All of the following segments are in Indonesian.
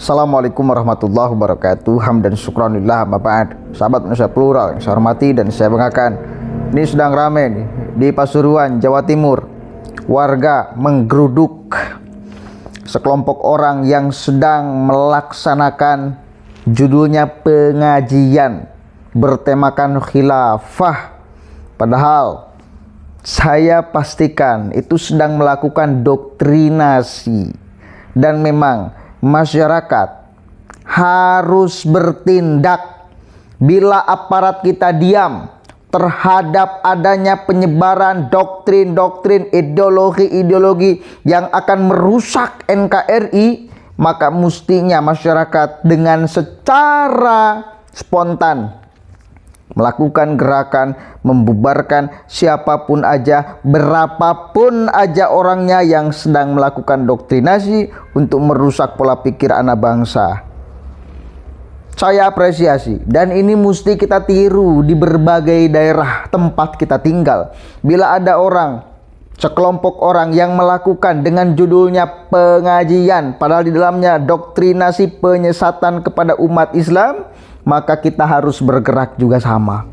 Assalamualaikum warahmatullahi wabarakatuh. Hamdan syukranillah amma ba'd. Sahabat Indonesia Plural yang saya hormati dan saya banggakan, ini sedang ramai nih di Pasuruan, Jawa Timur. Warga menggeruduk sekelompok orang yang sedang melaksanakan judulnya pengajian bertemakan khilafah. Padahal saya pastikan itu sedang melakukan doktrinasi, dan memang masyarakat harus bertindak. Bila aparat kita diam terhadap adanya penyebaran doktrin-doktrin, ideologi-ideologi yang akan merusak NKRI, maka mestinya masyarakat dengan secara spontan melakukan gerakan membubarkan siapapun aja, berapapun aja orangnya yang sedang melakukan doktrinasi untuk merusak pola pikir anak bangsa. Saya apresiasi, dan ini mesti kita tiru di berbagai daerah tempat kita tinggal. Bila ada orang, sekelompok orang yang melakukan dengan judulnya pengajian, padahal di dalamnya doktrinasi penyesatan kepada umat Islam, maka kita harus bergerak juga sama.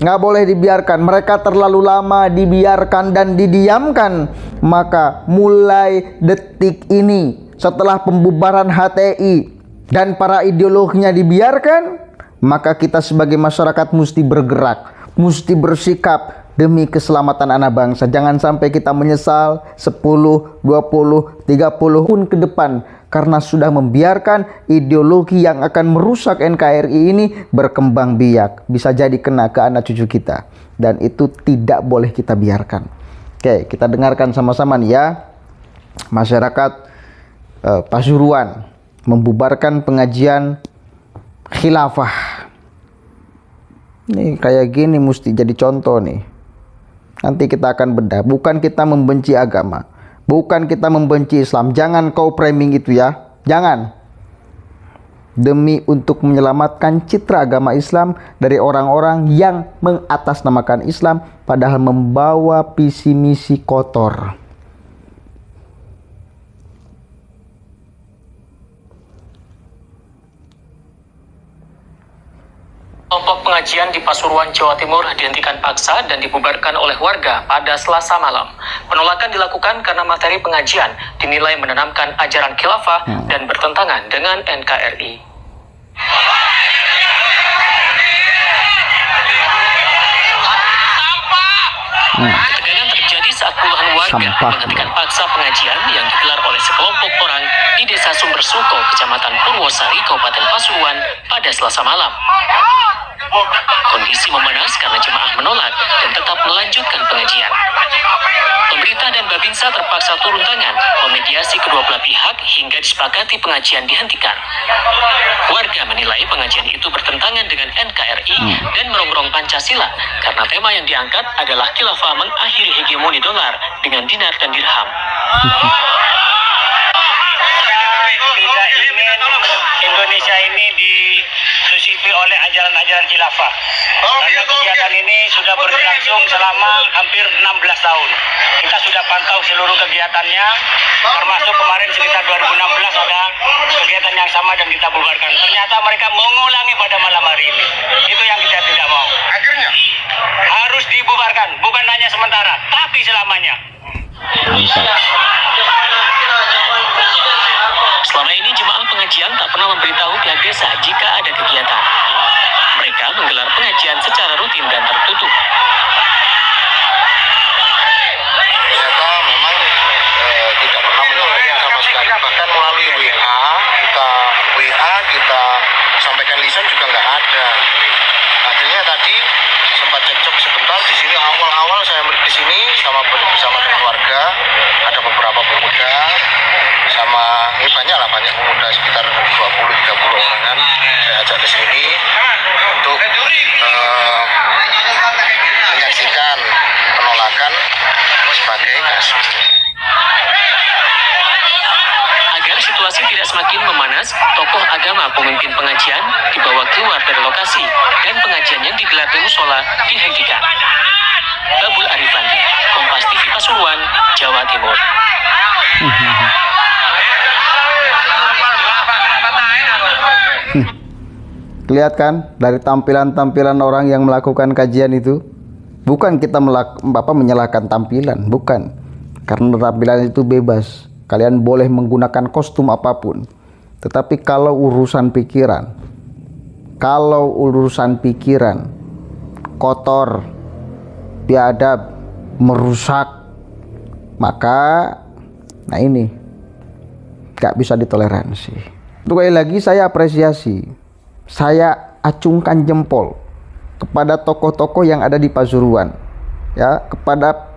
Nggak boleh dibiarkan mereka terlalu lama dibiarkan dan didiamkan. Maka mulai detik ini, setelah pembubaran HTI dan para ideologinya dibiarkan, maka kita sebagai masyarakat mesti bergerak, mesti bersikap demi keselamatan anak bangsa. Jangan sampai kita menyesal 10, 20, 30 tahun ke depan karena sudah membiarkan ideologi yang akan merusak NKRI ini berkembang biak. Bisa jadi kena ke anak cucu kita, dan itu tidak boleh kita biarkan. Oke, kita dengarkan sama-sama nih ya. Masyarakat Pasuruan membubarkan pengajian khilafah. Nih kayak gini mesti jadi contoh nih. Nanti kita akan bedah. Bukan kita membenci agama, bukan kita membenci Islam. Jangan kau framing itu ya. Jangan. Demi untuk menyelamatkan citra agama Islam dari orang-orang yang mengatasnamakan Islam padahal membawa visi misi kotor. Kelompok pengajian di Pasuruan, Jawa Timur dihentikan paksa dan dibubarkan oleh warga pada Selasa malam. Penolakan dilakukan karena materi pengajian dinilai menanamkan ajaran khilafah dan bertentangan dengan NKRI. Ketegangan terjadi saat puluhan warga menghentikan paksa pengajian yang digelar oleh sekelompok orang di Desa Sumbersuko, Kecamatan Purwosari, Kabupaten Pasuruan pada Selasa malam. Kondisi memanas karena jemaah menolak dan tetap melanjutkan pengajian. Pemerintah dan Babinsa terpaksa turun tangan memediasi kedua belah pihak hingga disepakati pengajian dihentikan. Warga menilai pengajian itu bertentangan dengan NKRI dan merongrong Pancasila karena tema yang diangkat adalah khilafah mengakhiri hegemoni dolar dengan dinar dan dirham. Tidak ingin Indonesia ini disusipi oleh ajaran-ajaran khilafah. Karena kegiatan ini sudah berlangsung selama hampir 16 tahun. Kita sudah pantau seluruh kegiatannya, termasuk kemarin sekitar 2016 ada kegiatan yang sama dan kita bubarkan. Ternyata mereka mengulangi pada malam hari ini. Itu yang kita tidak mau. Akhirnya harus dibubarkan, bukan hanya sementara, tapi selamanya. Selama ini jemaah pengajian tak pernah memberitahu pihak desa jika ada kegiatan. Mereka menggelar pengajian secara rutin dan tertutup. Ternyata memang tidak pernah menyampaikan sama sekali. Bahkan melalui WA kita sampaikan lisan juga nggak ada. Akhirnya tadi sempat cekcok sebentar di sini. Awal-awal saya di sini bersama dengan warga, ada beberapa pemuda sama ini banyak pemuda sekitar 20-30 orangan. Saya ajak ke sini untuk menyaksikan penolakan sebagai kasus. Agar situasi tidak semakin memanas, tokoh agama pemimpin pengajian dibawa keluar dari lokasi dan pengajian yang digelar di musola dihentikan. Babul Arifandi, Kompas TV Pasuruan, Jawa Timur. Lihat kan dari tampilan-tampilan orang yang melakukan kajian itu, bukan kita menyalahkan tampilan, bukan. Karena tampilan itu bebas. Kalian boleh menggunakan kostum apapun. Tetapi kalau urusan pikiran kotor, biadab, merusak, maka nah ini gak bisa ditoleransi. Sekali lagi saya apresiasi, saya acungkan jempol kepada tokoh-tokoh yang ada di Pasuruan, ya, kepada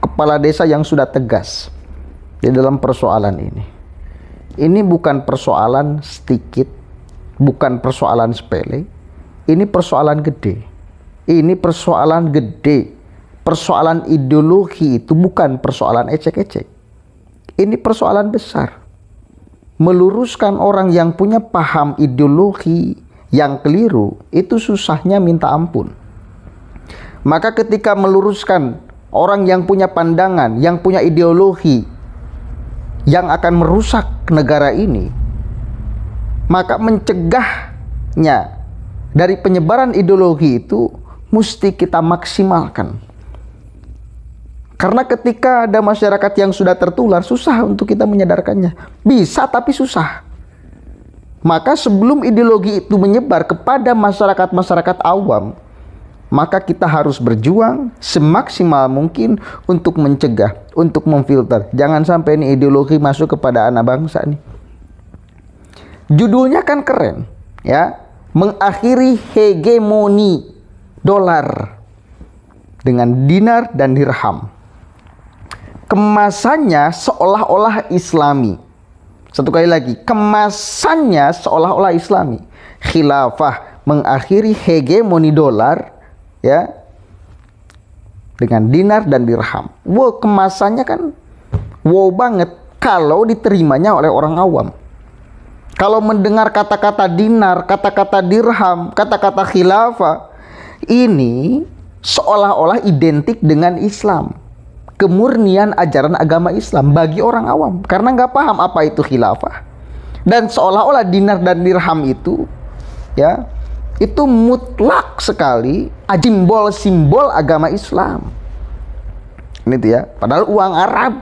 kepala desa yang sudah tegas di dalam persoalan ini. Ini bukan persoalan sedikit, bukan persoalan sepele, ini persoalan gede. Ini persoalan gede. Persoalan ideologi itu bukan persoalan ecek-ecek. Ini persoalan besar. Meluruskan orang yang punya paham ideologi yang keliru itu susahnya minta ampun. Maka ketika meluruskan orang yang punya pandangan, yang punya ideologi yang akan merusak negara ini, maka mencegahnya dari penyebaran ideologi itu mesti kita maksimalkan. Karena ketika ada masyarakat yang sudah tertular, susah untuk kita menyadarkannya. Bisa tapi susah. Maka sebelum ideologi itu menyebar kepada masyarakat-masyarakat awam, maka kita harus berjuang semaksimal mungkin untuk mencegah, untuk memfilter. Jangan sampai ini ideologi masuk kepada anak bangsa nih. Judulnya kan keren, ya. Mengakhiri hegemoni dolar dengan dinar dan dirham. Kemasannya seolah-olah Islami. Satu kali lagi, kemasannya seolah-olah Islami. Khilafah mengakhiri hegemoni dolar, ya, dengan dinar dan dirham. Wow, kemasannya kan wow banget kalau diterimanya oleh orang awam. Kalau mendengar kata-kata dinar, kata-kata dirham, kata-kata khilafah, ini seolah-olah identik dengan Islam. Kemurnian ajaran agama Islam bagi orang awam, karena nggak paham apa itu khilafah, dan seolah-olah dinar dan dirham itu, ya, itu mutlak sekali simbol agama Islam. Ini tuh ya, padahal uang Arab,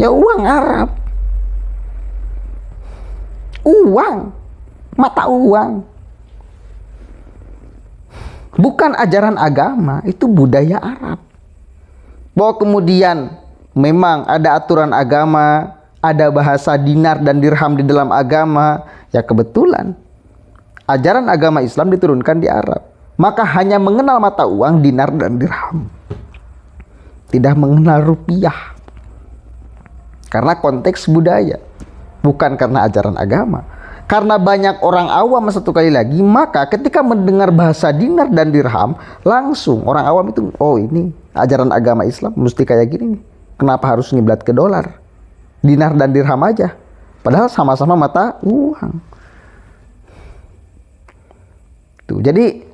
ya, uang Arab, mata uang. Bukan ajaran agama, itu budaya Arab. Bahwa kemudian memang ada aturan agama, ada bahasa dinar dan dirham di dalam agama, ya kebetulan ajaran agama Islam diturunkan di Arab. Maka hanya mengenal mata uang dinar dan dirham, tidak mengenal rupiah. Karena konteks budaya, bukan karena ajaran agama. Karena banyak orang awam, satu kali lagi, maka ketika mendengar bahasa dinar dan dirham, langsung orang awam itu, oh ini ajaran agama Islam mesti kayak gini nih. Kenapa harus ngiblat ke dolar? Dinar dan dirham aja. Padahal sama-sama mata uang. Tuh, jadi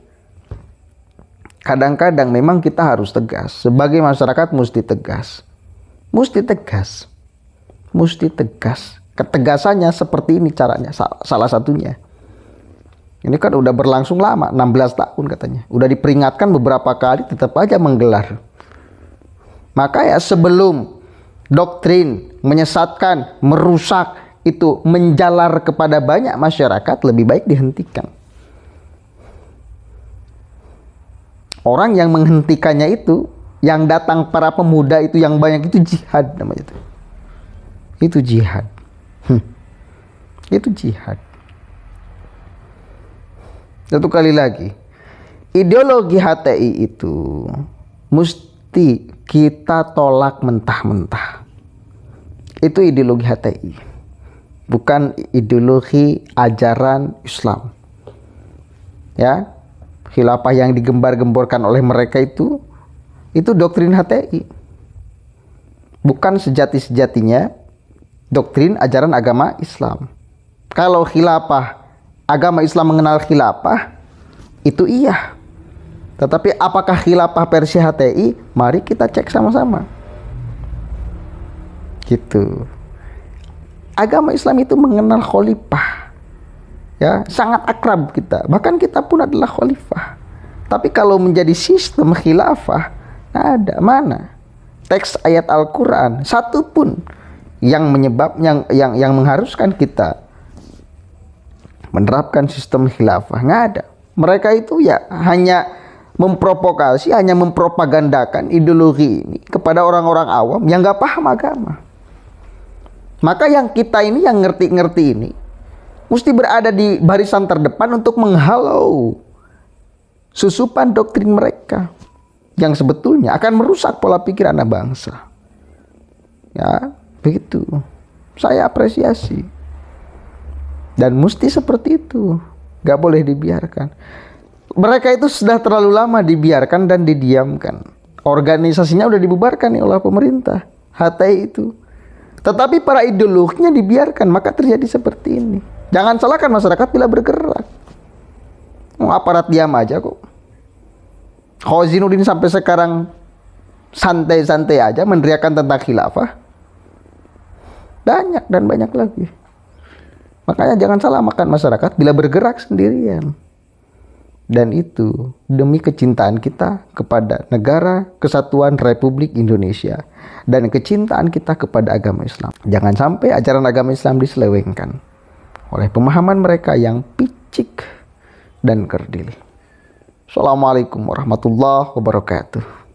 kadang-kadang memang kita harus tegas. Sebagai masyarakat mesti tegas. Mesti tegas. Mesti tegas. Ketegasannya seperti ini caranya, salah satunya. Ini kan udah berlangsung lama, 16 tahun katanya. Udah diperingatkan beberapa kali, tetap aja menggelar. Maka ya sebelum doktrin menyesatkan, merusak, itu menjalar kepada banyak masyarakat, lebih baik dihentikan. Orang yang menghentikannya itu, yang datang para pemuda itu yang banyak, itu jihad namanya itu. Itu jihad. Itu jihad. Satu kali lagi, ideologi HTI itu mesti kita tolak mentah-mentah. Itu ideologi HTI, bukan ideologi ajaran Islam. Ya, khilafah yang digembar-gemborkan oleh mereka itu doktrin HTI, bukan sejati-sejatinya doktrin ajaran agama Islam. Kalau khilafah, agama Islam mengenal khilafah, itu iya. Tetapi apakah khilafah versi HTI? Mari kita cek sama-sama. Gitu. Agama Islam itu mengenal khalifah. Ya, sangat akrab kita. Bahkan kita pun adalah khalifah. Tapi kalau menjadi sistem khilafah, ada mana teks ayat Al-Qur'an satu pun yang yang mengharuskan kita menerapkan sistem khilafah? Nggak ada. Mereka itu ya hanya memprovokasi, hanya mempropagandakan ideologi ini kepada orang-orang awam yang nggak paham agama. Maka yang kita ini, yang ngerti-ngerti ini, mesti berada di barisan terdepan untuk menghalau susupan doktrin mereka yang sebetulnya akan merusak pola pikir anak bangsa. Ya, begitu. Saya apresiasi. Dan mesti seperti itu. Gak boleh dibiarkan. Mereka itu sudah terlalu lama dibiarkan dan didiamkan. Organisasinya udah dibubarkan nih oleh pemerintah. HTI itu. Tetapi para ideolognya dibiarkan, maka terjadi seperti ini. Jangan salahkan masyarakat bila bergerak. Aparat diam aja kok. Khozinuddin sampai sekarang santai-santai aja meneriakan tentang khilafah. Banyak dan banyak lagi. Makanya jangan salahkan masyarakat bila bergerak sendirian. Dan itu demi kecintaan kita kepada negara kesatuan Republik Indonesia dan kecintaan kita kepada agama Islam. Jangan sampai ajaran agama Islam diselewengkan oleh pemahaman mereka yang picik dan kerdil. Assalamualaikum warahmatullahi wabarakatuh.